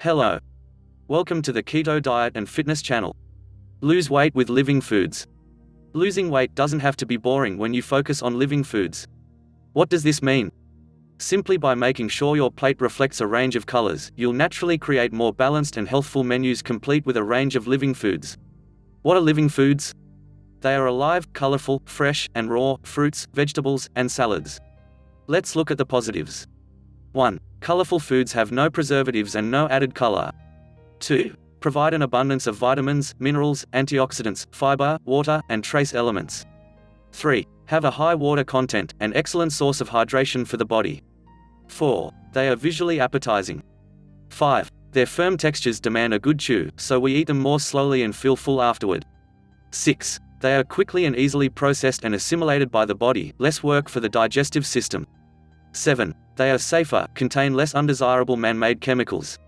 Hello. Welcome to the Keto Diet and Fitness channel. Lose weight with living foods. Losing weight doesn't have to be boring when you focus on living foods. What does this mean? Simply by making sure your plate reflects a range of colors, you'll naturally create more balanced and healthful menus complete with a range of living foods. What are living foods? They are alive, colorful, fresh, and raw fruits, vegetables, and salads. Let's look at the positives. 1. Colorful foods have no preservatives and no added color. 2. Provide an abundance of vitamins, minerals, antioxidants, fiber, water, and trace elements. 3. Have a high water content, an excellent source of hydration for the body. 4. They are visually appetizing. 5. Their firm textures demand a good chew, so we eat them more slowly and feel full afterward. 6. They are quickly and easily processed and assimilated by the body, less work for the digestive system. 7. They are safer, contain less undesirable man-made chemicals.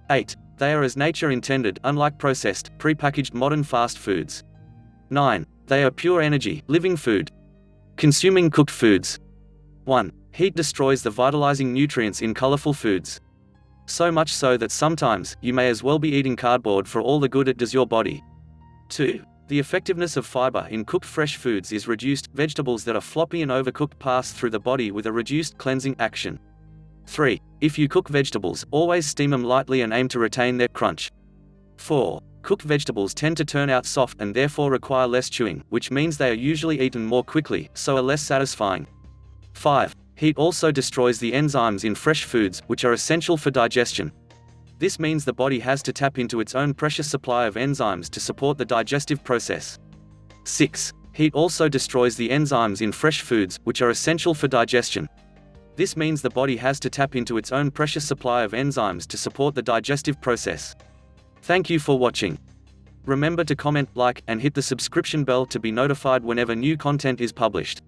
8. They are as nature intended, unlike processed, pre-packaged modern fast foods. 9. They are pure energy, living food. Consuming cooked foods. 1. Heat destroys the vitalizing nutrients in colorful foods. So much so that sometimes, you may as well be eating cardboard for all the good it does your body. 2. The effectiveness of fiber in cooked fresh foods is reduced. Vegetables that are floppy and overcooked pass through the body with a reduced cleansing action. 3. If you cook vegetables, always steam them lightly and aim to retain their crunch. 4. Cooked vegetables tend to turn out soft and therefore require less chewing, which means they are usually eaten more quickly, so are less satisfying. 5. Heat also destroys the enzymes in fresh foods, which are essential for digestion. This means the body has to tap into its own precious supply of enzymes to support the digestive process. 6. Heat also destroys the enzymes in fresh foods, which are essential for digestion. This means the body has to tap into its own precious supply of enzymes to support the digestive process. Thank you for watching. Remember to comment, like, and hit the subscription bell to be notified whenever new content is published.